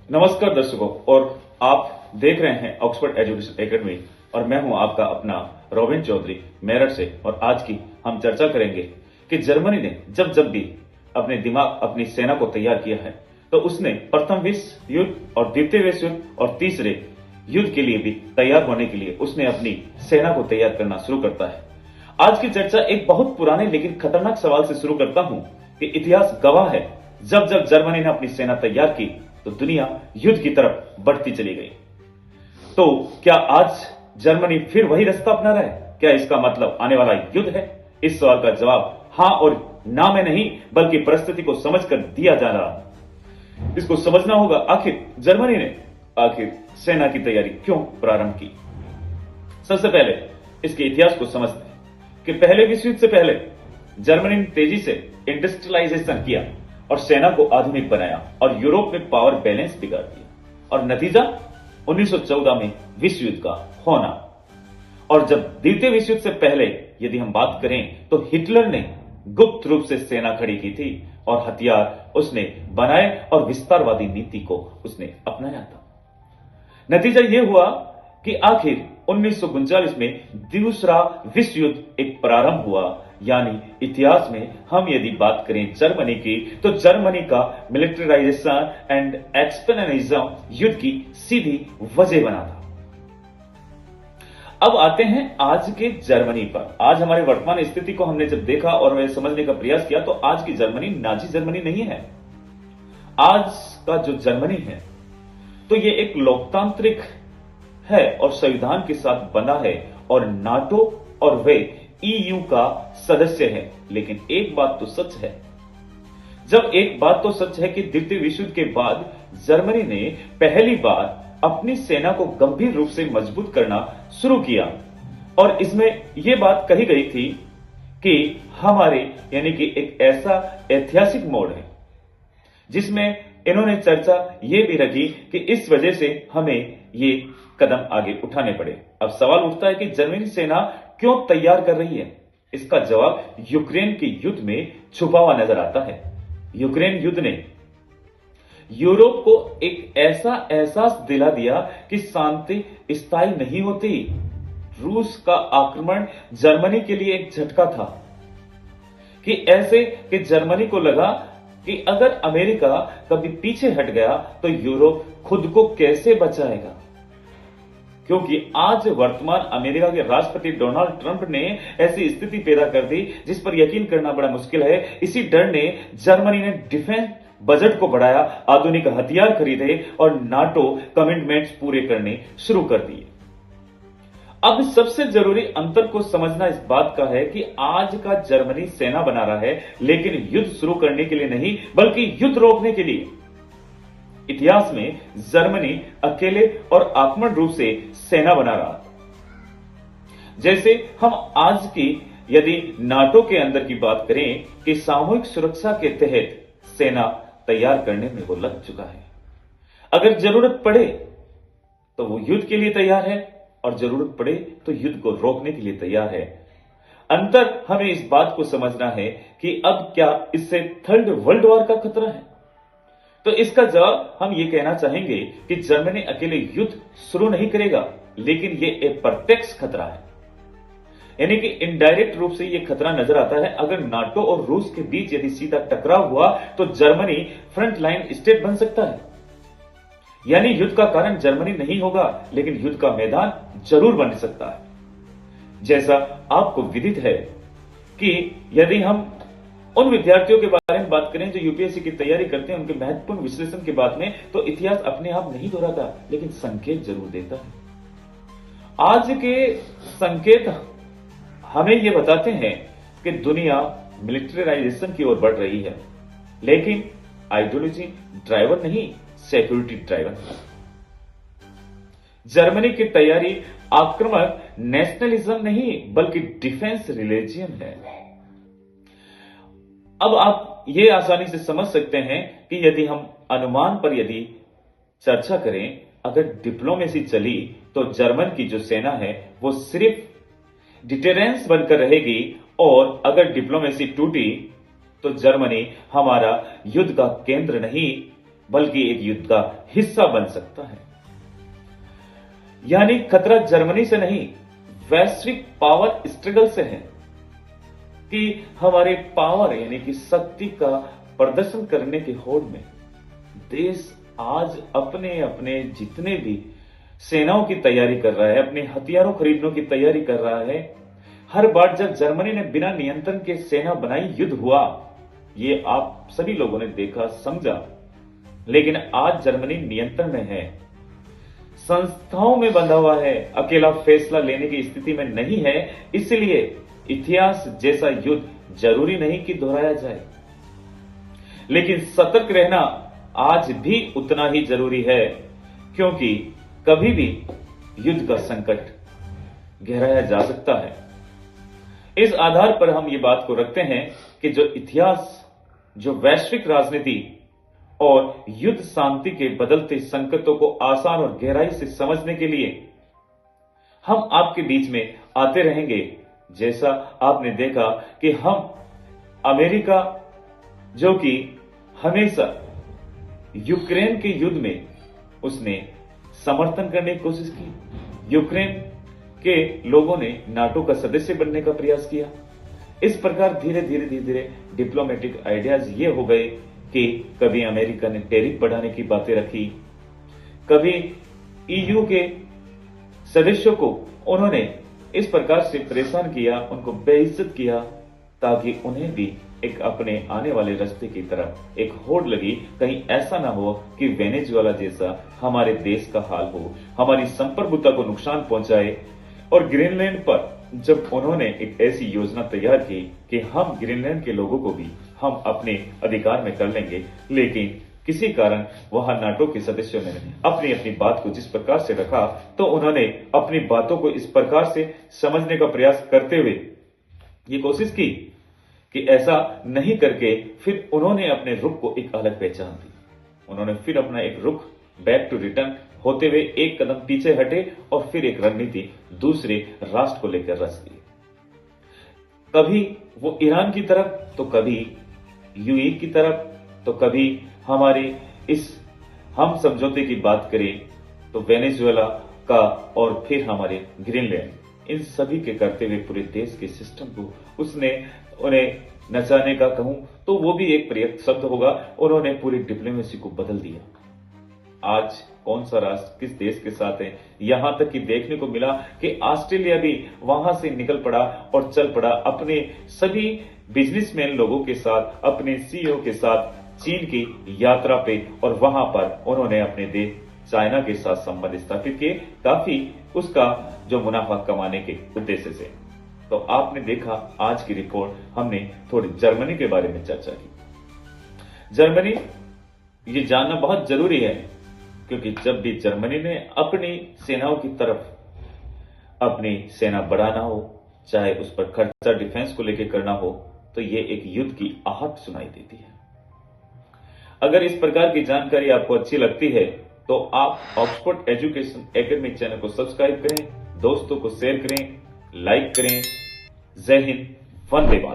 नमस्कार दर्शकों, और आप देख रहे हैं ऑक्सफोर्ड एजुकेशन एकेडमी और मैं हूं आपका अपना रोबिन चौधरी मेरठ से। और आज की हम चर्चा करेंगे कि जर्मनी ने जब जब भी अपनी सेना को तैयार किया है तो उसने प्रथम विश्व युद्ध और द्वितीय विश्व युद्ध और तीसरे युद्ध के लिए भी तैयार होने के लिए उसने अपनी सेना को तैयार करना शुरू करता है। आज की चर्चा एक बहुत पुराने लेकिन खतरनाक सवाल से शुरू करता हूं कि इतिहास गवाह है, जब जब जर्मनी ने अपनी सेना तैयार की तो दुनिया युद्ध की तरफ बढ़ती चली गई। तो क्या आज जर्मनी फिर वही रास्ता अपना रहा है? क्या इसका मतलब आने वाला युद्ध है? इस सवाल का जवाब हां और ना में नहीं बल्कि परिस्थिति को समझकर दिया जा रहा है। इसको समझना होगा, आखिर जर्मनी ने सेना की तैयारी क्यों प्रारंभ की। सबसे पहले इसके इतिहास को समझते हैं कि पहले विश्व युद्ध से पहले जर्मनी ने तेजी से इंडस्ट्रियलाइजेशन किया और सेना को आधुनिक बनाया और यूरोप में पावर बैलेंस बिगाड़ दिया। और नतीजा 1914 में विश्व युद्ध का होना। और जब द्वितीय विश्व युद्ध से पहले यदि हम बात करें तो हिटलर ने गुप्त रूप से सेना खड़ी की थी और हथियार उसने बनाए और विस्तारवादी नीति को उसने अपनाया था। नतीजा यह हुआ कि आखिर 1939 में दूसरा विश्व युद्ध एक प्रारंभ हुआ। यानी इतिहास में हम यदि बात करें जर्मनी की तो जर्मनी का मिलिटराइजेशन एंड एक्सपेंशनिज्म युद्ध की सीधी वजह बना था। अब आते हैं आज के जर्मनी पर। आज हमारे वर्तमान स्थिति को हमने जब देखा और हमें समझने का प्रयास किया तो आज की जर्मनी नाजी जर्मनी नहीं है। आज का जो जर्मनी है तो ये एक लोकतांत्रिक है और संविधान के साथ बना है और नाटो और वे ईयू का सदस्य है। लेकिन एक बात तो सच है, कि द्वितीय विश्व युद्ध के बाद जर्मनी ने पहली बार अपनी सेना को गंभीर रूप से मजबूत करना शुरू किया और इसमें यह बात कही गई थी कि हमारे यानी कि एक ऐसा ऐतिहासिक मोड़ है जिसमें इन्होंने चर्चा ये भी रखी कि इस वजह से हमें ये कदम आगे उठाने पड़े। अब सवाल उठता है कि जर्मनी सेना क्यों तैयार कर रही है? इसका जवाब यूक्रेन के युद्ध में छुपा हुआ नजर आता है। यूक्रेन युद्ध ने यूरोप को एक ऐसा एहसास दिला दिया कि शांति स्थायी नहीं होती। रूस का आक्रमण जर्मनी के लिए एक झटका था कि ऐसे कि जर्मनी को लगा कि अगर अमेरिका कभी पीछे हट गया तो यूरोप खुद को कैसे बचाएगा। क्योंकि आज वर्तमान अमेरिका के राष्ट्रपति डोनाल्ड ट्रंप ने ऐसी स्थिति पैदा कर दी जिस पर यकीन करना बड़ा मुश्किल है। इसी डर ने जर्मनी ने डिफेंस बजट को बढ़ाया, आधुनिक हथियार खरीदे और नाटो कमिटमेंट्स पूरे करने शुरू कर दिए। अब सबसे जरूरी अंतर को समझना इस बात का है कि आज का जर्मनी सेना बना रहा है लेकिन युद्ध शुरू करने के लिए नहीं बल्कि युद्ध रोकने के लिए। इतिहास में जर्मनी अकेले और आक्रमण रूप से सेना बना रहा था। जैसे हम आज की यदि नाटो के अंदर की बात करें कि सामूहिक सुरक्षा के तहत सेना तैयार करने में वो लग चुका है। अगर जरूरत पड़े तो वो युद्ध के लिए तैयार है और जरूरत पड़े तो युद्ध को रोकने के लिए तैयार है। अंतर हमें इस बात को समझना है कि अब क्या इससे थर्ड वर्ल्ड वॉर का खतरा है? तो इसका जवाब हम ये कहना चाहेंगे कि जर्मनी अकेले युद्ध शुरू नहीं करेगा लेकिन ये एक प्रत्यक्ष खतरा है। यानी कि इनडायरेक्ट रूप से ये खतरा नजर आता है। अगर नाटो और रूस के बीच यदि सीधा टकराव हुआ तो जर्मनी फ्रंट लाइन स्टेट बन सकता है। यानी युद्ध का कारण जर्मनी नहीं होगा लेकिन युद्ध का मैदान जरूर बन सकता है। जैसा आपको विदित है कि यदि हम उन विद्यार्थियों के बारे में बात करें जो यूपीएससी की तैयारी करते हैं, उनके महत्वपूर्ण विश्लेषण के बाद में तो इतिहास अपने आप नहीं दोहराता लेकिन संकेत जरूर देता है। आज के संकेत हमें यह बताते हैं कि दुनिया मिलिटराइजेशन की ओर बढ़ रही है लेकिन आइडियोलॉजी ड्राइवर नहीं, सिक्योरिटी ड्राइवर। जर्मनी की तैयारी आक्रामक नेशनलिज्म नहीं बल्कि डिफेंस रिलीजियन है। अब आप ये आसानी से समझ सकते हैं कि यदि हम अनुमान पर यदि चर्चा करें, अगर डिप्लोमेसी चली तो जर्मन की जो सेना है वो सिर्फ डिटेरेंस बनकर रहेगी और अगर डिप्लोमेसी टूटी तो जर्मनी हमारा युद्ध का केंद्र नहीं बल्कि एक युद्ध का हिस्सा बन सकता है। यानी खतरा जर्मनी से नहीं, वैश्विक पावर स्ट्रगल से है कि हमारे पावर यानी कि शक्ति का प्रदर्शन करने की होड़ में देश आज अपने अपने जितने भी सेनाओं की तैयारी कर रहा है, अपने हथियारों खरीदने की तैयारी कर रहा है। हर बार जब जर्मनी ने बिना नियंत्रण के सेना बनाई, युद्ध हुआ, ये आप सभी लोगों ने देखा, समझा। लेकिन आज जर्मनी नियंत्रण में है, संस्थाओं में बंधा हुआ है, अकेला फैसला लेने की स्थिति में नहीं है। इसलिए इतिहास जैसा युद्ध जरूरी नहीं कि दोहराया जाए, लेकिन सतर्क रहना आज भी उतना ही जरूरी है, क्योंकि कभी भी युद्ध का संकट गहराया जा सकता है। इस आधार पर हम ये बात को रखते हैं कि जो इतिहास, जो वैश्विक राजनीति और युद्ध शांति के बदलते संकटों को आसान और गहराई से समझने के लिए हम आपके बीच में आते रहेंगे। जैसा आपने देखा कि हम अमेरिका, जो कि हमेशा यूक्रेन के युद्ध में उसने समर्थन करने की कोशिश की, यूक्रेन के लोगों ने नाटो का सदस्य बनने का प्रयास किया। इस प्रकार धीरे धीरे डिप्लोमेटिक आइडियाज ये हो गए कि कभी अमेरिका ने टैरिफ बढ़ाने की बातें रखी, कभी ईयू के सदस्यों को उन्होंने इस प्रकार से परेशान किया, उनको बेइज्जत किया, ताकि उन्हें भी एक अपने आने वाले रास्ते की तरफ एक होड़ लगी। कहीं ऐसा ना हो कि वेनेजुएला जैसा हमारे देश का हाल हो, हमारी संप्रभुता को नुकसान पहुंचाए। और ग्रीनलैंड पर जब उन्होंने एक ऐसी योजना तैयार की कि हम ग्रीनलैंड के लोगों को भी हम अपने अधिकार में कर लेंगे, लेकिन किसी कारण वहां नाटो के सदस्यों ने अपनी अपनी बात को जिस प्रकार से रखा, तो उन्होंने अपनी बातों को इस प्रकार से समझने का प्रयास करते हुए ये कोशिश की कि ऐसा नहीं करके फिर उन्होंने अपने रुख को एक अलग पहचान दी। उन्होंने फिर अपना एक रुख बैक टू रिटर्न होते हुए एक कदम पीछे हटे और फिर एक रणनीति दूसरे राष्ट्र को लेकर रच दी। कभी वो ईरान की तरफ, तो कभी यूएई की तरफ, तो कभी हमारे इस हम समझौते की बात करें तो वेनेजुएला का, और फिर हमारे ग्रीनलैंड, इन सभी के करते हुए पूरे देश के सिस्टम को उसने उन्हें नचाने का कहूं तो वो भी एक प्रयुक्त शब्द होगा, उन्होंने पूरी डिप्लोमेसी को बदल दिया। आज कौन सा राष्ट्र किस देश के साथ है, यहां तक कि देखने को मिला कि ऑस्ट्रेलिया भी वहां से निकल पड़ा और चल पड़ा अपने सभी बिजनेसमैन लोगों के साथ, अपने सीईओ के साथ चीन की यात्रा पे, और वहां पर उन्होंने अपने देश चाइना के साथ संबंध स्थापित किए, काफी उसका जो मुनाफा कमाने के उद्देश्य से। तो आपने देखा आज की रिपोर्ट, हमने थोड़ी जर्मनी के बारे में चर्चा की। जर्मनी, ये जानना बहुत जरूरी है, क्योंकि जब भी जर्मनी ने अपनी सेनाओं की तरफ अपनी सेना बढ़ाना हो, चाहे उस पर खर्चा डिफेंस को लेकर करना हो, तो ये एक युद्ध की आहट सुनाई देती है। अगर इस प्रकार की जानकारी आपको अच्छी लगती है तो आप ऑक्सफोर्ड एजुकेशन एकेडमी चैनल को सब्सक्राइब करें, दोस्तों को शेयर करें, लाइक करें। जय हिंद, वंदे मातरम।